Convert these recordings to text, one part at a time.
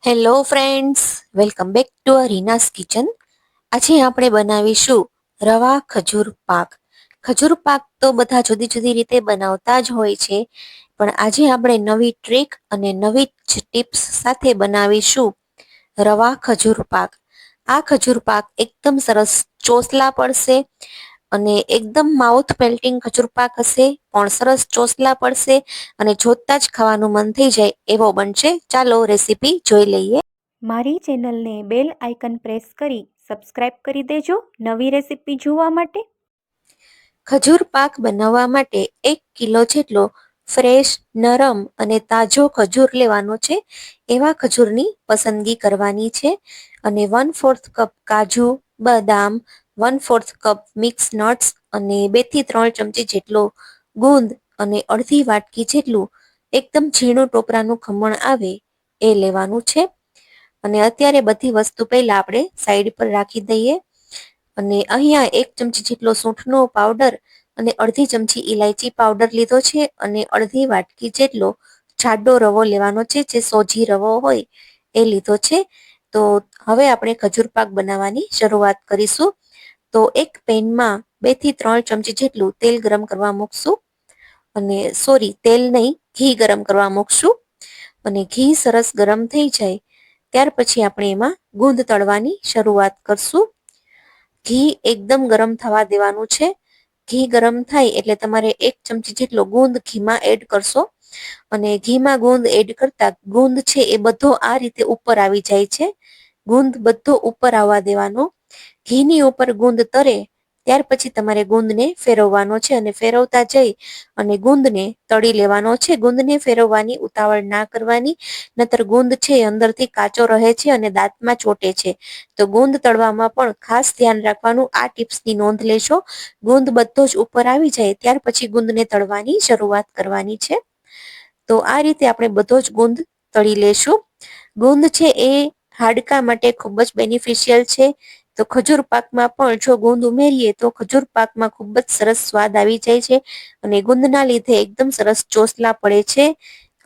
Hello friends, welcome back to Reena's kitchen. આજે આપણે બનાવીશું રવા ખજૂર પાક. ખજૂર પાક તો બધા જુદી જુદી રીતે બનાવતા જ હોય છે, પણ આજે આપણે નવી ટ્રીક અને નવી જ ટિપ્સ સાથે બનાવીશું રવા ખજૂર પાક. આ ખજૂર પાક એકદમ સરસ ચોસલા પડશે અને એકદમ માઉથ પેલ્ટિંગ ખજૂર પાક હશે, પણ સરસ ચોસલા પડશે અને જોતા જ ખાવાનું મન થઈ જાય એવો બનશે. ચાલો રેસીપી જોઈ લઈએ. મારી ચેનલને બેલ આઇકન પ્રેસ કરી સબસ્ક્રાઇબ કરી દેજો નવી રેસીપી જોવા માટે. ખજૂર પાક બનાવવા માટે 1 કિલો જેટલો ફ્રેશ, નરમ અને તાજો ખજૂર લેવાનો છે. એવા ખજૂરની પસંદગી કરવાની છે. અને 1/4 કપ કાજુ, બદામ, 1/4 કપ મિક્સ નટ્સ અને 2 થી 3 ચમચી જેટલો ગુંદ અને અડધી વાટકી જેટલું એકદમ ઝીણું ટોપરાનું ખમણ આવે એ લેવાનું છે. અને અત્યારે બધી વસ્તુ પહેલા આપણે સાઈડ પર રાખી દઈએ. અને અહીંયા 1 ચમચી જેટલો સૂંઠનો પાવડર અને અડધી ચમચી ઇલાયચી પાવડર લીધો છે અને અડધી વાટકી જેટલો જાડો રવો લેવાનો છે, જે સોજી રવો હોય એ લીધો છે. તો હવે આપણે ખજૂર પાક બનાવવાની શરૂઆત કરીશું. તો એક પેનમાં 2 થી 3 ચમચી જેટલું તેલ ગરમ કરવા મૂકશું. અને તેલ નહીં, ઘી ગરમ કરવા મૂકશું. અને ઘી સરસ ગરમ થઈ જાય ત્યાર પછી આપણે એમાં ગુંદ તળવાની શરૂઆત કરશું. ઘી એકદમ ગરમ થવા દેવાનું છે. ઘી ગરમ થાય એટલે તમારે 1 ચમચી જેટલો ગુંદ ઘીમાં એડ કરશો. અને ઘીમાં ગુંદ એડ કરતા ગુંદ છે એ બધો આ રીતે ઉપર આવી જાય છે. ગુંદ બધો ઉપર આવવા દેવાનો. ઘીની ઉપર ગુંદ તરે ત્યાર પછી તમારે ગુંદને ફેરવવાનો છે અને ફેરવતા જઈ અને ગુંદને તળી લેવાનો છે. ગુંદને ફેરવવાની ઉતાવળ ના કરવાની, નતર ગુંદ છે અંદરથી કાચો રહે છે અને દાંતમાં ચોટે છે. તો ગુંદ તળવામાં પણ ખાસ ધ્યાન રાખવાનું. આ ટિપ્સની નોંધ લેશો. ગુંદ બધો જ ઉપર આવી જાય ત્યાર પછી ગુંદને તળવાની શરૂઆત કરવાની છે. તો આ રીતે આપણે બધો જ ગુંદ તળી લેશું. ગુંદ છે એ હાડકા માટે ખૂબ જ બેનિફિશિયલ છે. તો ખજૂર પાકમાં પણ જો ગુંદ ઉમેરીએ તો ખજૂર પાકમાં ખૂબ જ સરસ સ્વાદ આવી જાય છે. અને ગુંદના લીધે એકદમ સરસ ચોસલા પડે છે.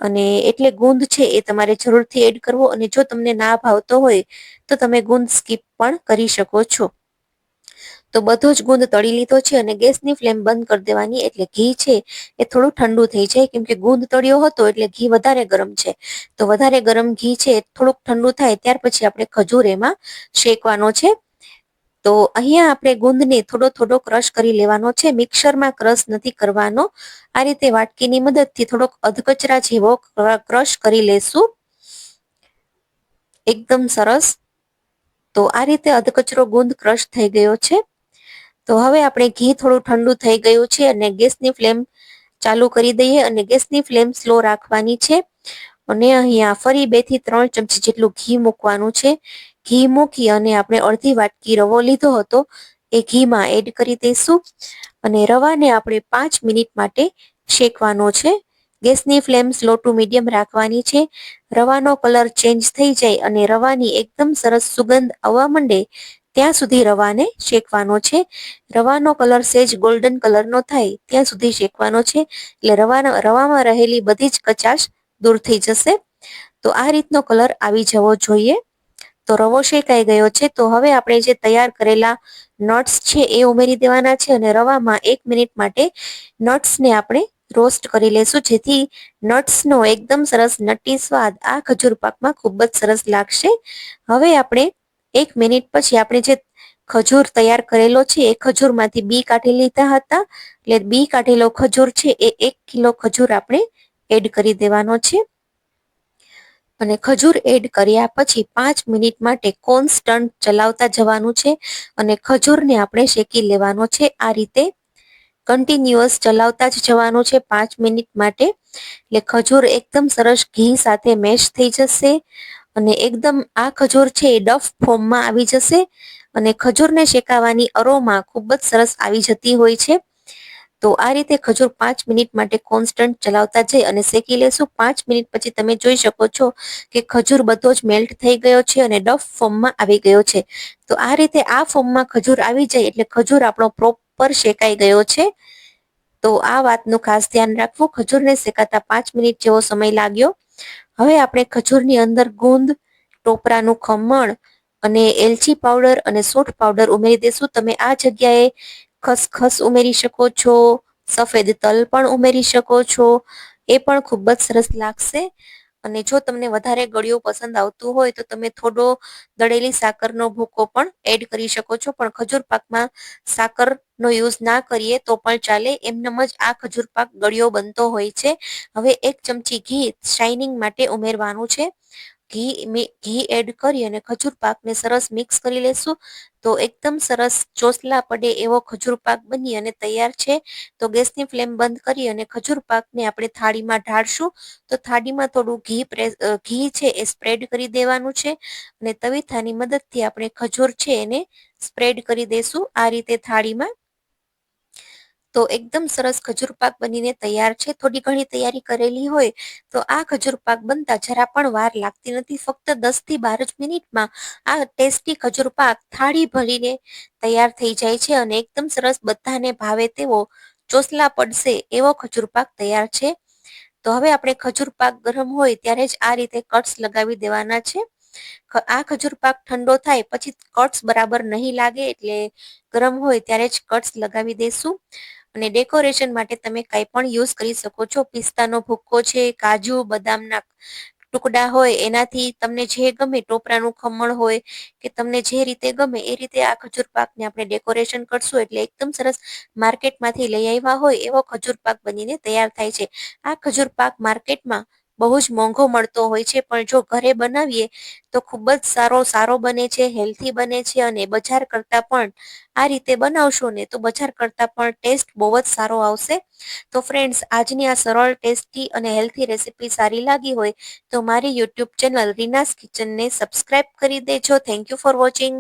અને એટલે ગુંદ છે એ તમારે જરૂરથી એડ કરવો. અને જો તમને ના ભાવતો હોય તો તમે ગુંદ સ્કીપ પણ કરી શકો છો. તો બધો જ ગુંદ તળી લીધો છે અને ગેસની ફ્લેમ બંધ કરી દેવાની. એટલે ઘી છે એ થોડું ઠંડુ થઈ જાય, કેમ કે ગુંદ તળ્યો હતો એટલે ઘી વધારે ગરમ છે. તો વધારે ગરમ ઘી છે થોડુંક ઠંડુ થાય ત્યાર પછી આપણે ખજૂર એમાં શેકવાનો છે. તો અહીંયા આપણે ગુંદને થોડો થોડો ક્રશ કરી લેવાનો છે. મિક્સરમાં ક્રશ નથી કરવાનો. આ રીતે વાટકીની મદદથી થોડોક અધકચરા જેવો ક્રશ કરી લેશું. એકદમ સરસ. તો આ રીતે અધકચરો ગુંદ ક્રશ થઈ ગયો છે. તો હવે આપણે ઘી થોડું ઠંડુ થઈ ગયું છે અને ગેસની ફ્લેમ ચાલુ કરી દઈએ અને ગેસની ફ્લેમ સ્લો રાખવાની છે. અને અહીંયા ફરી 2 થી 3 ચમચી જેટલું ઘી મૂકવાનું છે. ઘી મૂકી અને આપણે અડધી વાટકી રવો લીધો હતો એ ઘીમાં એડ કરી દઈશું. અને રવાને આપણે 5 મિનિટ માટે શેકવાનો છે. ગેસની ફ્લેમ સ્લો ટુ મીડિયમ રાખવાની છે. રવાનો કલર ચેન્જ થઈ જાય અને રવાની એકદમ સરસ સુગંધ આવવા માંડે ત્યાં સુધી રવાને શેકવાનો છે. રવાનો કલર સેજ ગોલ્ડન કલરનો થાય ત્યાં સુધી શેકવાનો છે. એટલે રવામાં રહેલી બધી જ કચાશ દૂર થઈ જશે. તો આ રીતનો કલર આવી જવો જોઈએ. તો રવો શેકાઈ ગયો છે. તો હવે આપણે જે તૈયાર કરેલા નટ્સ છે એ ઉમેરી દેવાના છે અને રવામાં 1 મિનિટ માટે નટ્સને આપણે રોસ્ટ કરી લેશું, જેથી નટ્સનો એકદમ સરસ નટી સ્વાદ આ ખજૂર પાકમાં ખૂબ જ સરસ લાગશે. હવે આપણે 1 મિનિટ પછી આપણે જે ખજૂર તૈયાર કરેલો છે એ ખજૂરમાંથી બી કાઢી લીધા હતા. એટલે બી કાઢેલો ખજૂર છે એ 1 કિલો ખજૂર આપણે એડ કરી દેવાનો છે. અને ખજૂર એડ કર્યા પછી 5 મિનિટ માટે કોન્સ્ટન્ટ ચલાવતા જવાનું છે. અને ખજૂરને આપણે શેકી લેવાનો છે. આ રીતે કન્ટિન્યુઅસ ચલાવતા જ જવાનું છે 5 મિનિટ માટે. એટલે ખજૂર એકદમ સરસ ઘી સાથે મેશ થઈ જશે અને એકદમ આ ખજૂર છે એ ડફ ફોર્મમાં આવી જશે. અને ખજૂરને શેકાવાની અરોમા ખૂબ જ સરસ આવી જતી હોય છે. તો આ રીતે ખજૂર 5 મિનિટ માટે કોન્સ્ટન્ટ ચલાવતા જઈ અને શેકી લેશું. 5 મિનિટ પછી તમે જોઈ શકો છો કે ખજૂર બધો જ મેલ્ટ થઈ ગયો છે અને ડફ ફોર્મમાં આવી ગયો છે. તો આ રીતે આ ફોર્મમાં ખજૂર આવી જાય એટલે ખજૂર આપણો પ્રોપર શેકાઈ ગયો છે. તો આ વાતનું ખાસ ધ્યાન રાખવું. ખજૂરને શેકાતા 5 મિનિટ જેવો સમય લાગ્યો. હવે આપણે ખજૂરની અંદર ગુંદ, ટોપરાનું ખમણ અને એલચી પાવડર અને સૂંઠ પાવડર ઉમેરી દેશું. તમે આ જગ્યાએ ખસખસ ઉમેરી શકો છો, સફેદ તલ પણ ઉમેરી શકો છો, એ પણ ખૂબ જ સરસ લાગશે. અને જો તમને વધારે ગળ્યું પસંદ આવતું હોય તો તમે થોડો દળેલી સાકરનો ભૂકો પણ એડ કરી શકો છો, પણ ખજૂર પાકમાં સાકરનો યુઝ ના કરીએ તો પણ ચાલે, એમનેમ જ આ ખજૂર પાક ગળ્યો બનતો હોય છે. હવે 1 ચમચી ઘી શાઇનિંગ માટે ઉમેરવાનું છે. ઘી એડ કરી અને ખજૂર પાકને સરસ મિક્સ કરી લેશું. તો એકદમ સરસ ચોસલા પડે એવો ખજૂર પાક બની અને તૈયાર છે. તો ગેસની ફ્લેમ બંધ કરી અને ખજૂર પાકને આપણે થાળીમાં ઢાળશું. તો થાળીમાં થોડું ઘી છે એ સ્પ્રેડ કરી દેવાનું છે અને તવીથાની મદદથી આપણે ખજૂર છે એને સ્પ્રેડ કરી દેશું આ રીતે થાળીમાં. તો એકદમ સરસ ખજૂર પાક બનીને તૈયાર છે. થોડી ઘણી તૈયારી કરેલી હોય તો આ ખજૂર પાક બનતા જરા પણ વાર લાગતી નથી. ફક્ત 10 થી 12 જ મિનિટમાં આ ટેસ્ટી ખજૂર પાક થાળી ભરીને તૈયાર થઈ જાય છે અને એકદમ સરસ બધાને ભાવે તેવો ચોસલા પડશે એવો ખજૂર પાક તૈયાર છે. તો હવે આપણે ખજૂર પાક ગરમ હોય ત્યારે જ આ રીતે કટ્સ લગાવી દેવાના છે. આ ખજૂર પાક ઠંડો થાય પછી કટ્સ બરાબર નહીં લાગે, એટલે ગરમ હોય ત્યારે જ કટ્સ લગાવી દેશું. અને ડેકોરેશન માટે તમે કંઈ પણ યુઝ કરી શકો છો. પિસ્તાનો ભૂક્કો છે, કાજુ બદામના ટુકડા હોય એનાથી તમને જે ગમે, ટોપરાનું ખમણ હોય કે તમને જે રીતે ગમે એ રીતે આ ખજૂર પાકને આપણે ડેકોરેશન કરશું એટલે એકદમ સરસ માર્કેટમાંથી લઈ આવ્યા હોય એવો ખજૂર પાક બનીને તૈયાર થાય છે. આ ખજૂર પાક માર્કેટમાં બહુ જ મોંઘો મળતો હોય છે, પણ જો ઘરે બનાવીએ તો ખૂબ જ સારો બને છે, હેલ્ધી બને છે અને બજાર કરતાં પણ આ રીતે બનાવશો ને તો બજાર કરતાં પણ ટેસ્ટ બહુ જ સારો આવશે. તો ફ્રેન્ડ્સ, આજની આ સરળ, ટેસ્ટી અને હેલ્ધી રેસીપી સારી લાગી હોય તો મારી યુટ્યુબ ચેનલ રીનાસ કિચનને સબસ્ક્રાઇબ કરી દેજો. Thank you for watching.